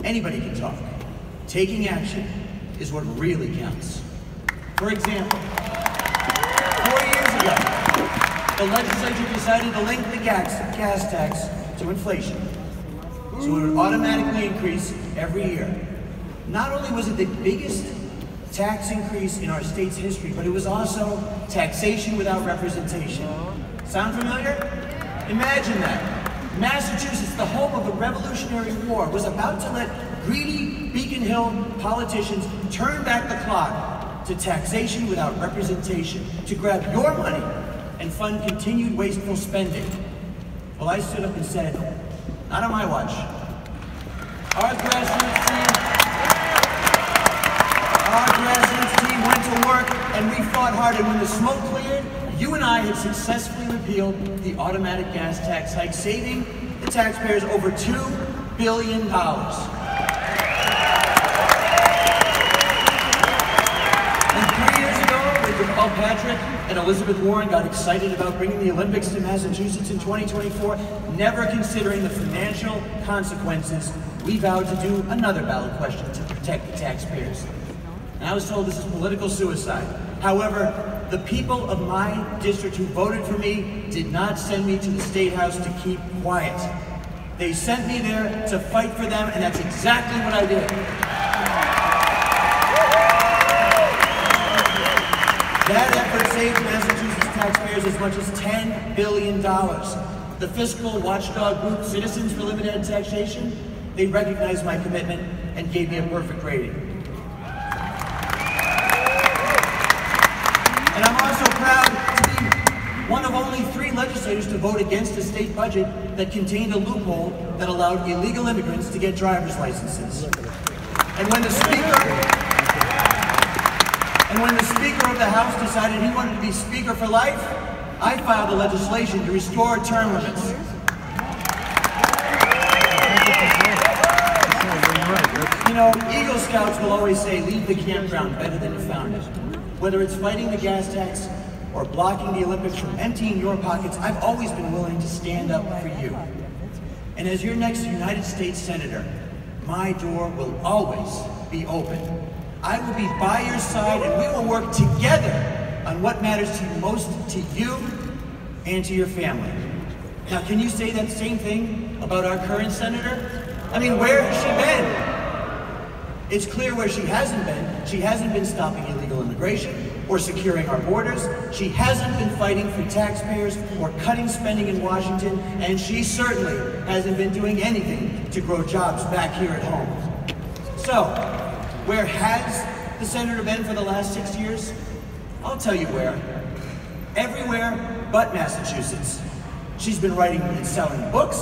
Anybody can talk. Taking action is what really counts. For example, 4 years ago, the legislature decided to link the gas tax to inflation, so it would automatically increase every year. Not only was it the biggest tax increase in our state's history, but it was also taxation without representation. Sound familiar? Imagine that. Massachusetts, the home of the Revolutionary War, was about to let greedy Beacon Hill politicians turn back the clock to taxation without representation, to grab your money and fund continued wasteful spending. Well, I stood up and said, not on my watch. Our grassroots team went to work and we fought hard, and when the smoke cleared, you and I had successfully repealed the automatic gas tax hike, saving the taxpayers over $2 billion. And 3 years ago, when Paul Patrick and Elizabeth Warren got excited about bringing the Olympics to Massachusetts in 2024, never considering the financial consequences, we vowed to do another ballot question to protect the taxpayers. And I was told this is political suicide. However, the people of my district who voted for me did not send me to the State House to keep quiet. They sent me there to fight for them, and that's exactly what I did. That effort saved Massachusetts taxpayers as much as $10 billion. The fiscal watchdog group Citizens for Limited Taxation, they recognized my commitment and gave me a perfect rating. And I'm also proud to be one of only 3 legislators to vote against a state budget that contained a loophole that allowed illegal immigrants to get driver's licenses. And when the Speaker of the House decided he wanted to be Speaker for life, I filed the legislation to restore term limits. You know, Eagle Scouts will always say, leave the campground better than you found it. Whether it's fighting the gas tax or blocking the Olympics from emptying your pockets, I've always been willing to stand up for you. And as your next United States Senator, my door will always be open. I will be by your side, and we will work together on what matters to you most, to you and to your family. Now, can you say that same thing about our current senator? I mean, where has she been? It's clear where she hasn't been. She hasn't been stopping illegal immigration or securing our borders. She hasn't been fighting for taxpayers or cutting spending in Washington, and she certainly hasn't been doing anything to grow jobs back here at home. So, where has the senator been for the last 6 years? I'll tell you where. Everywhere but Massachusetts. She's been writing and selling books,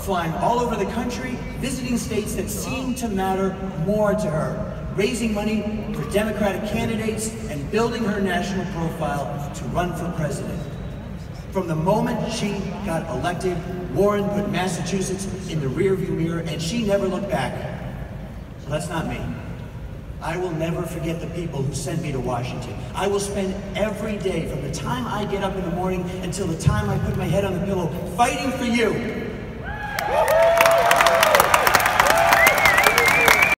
flying all over the country, visiting states that seem to matter more to her, raising money for Democratic candidates, and building her national profile to run for president. From the moment she got elected, Warren put Massachusetts in the rearview mirror, and she never looked back. So that's not me. I will never forget the people who sent me to Washington. I will spend every day, from the time I get up in the morning until the time I put my head on the pillow, fighting for you.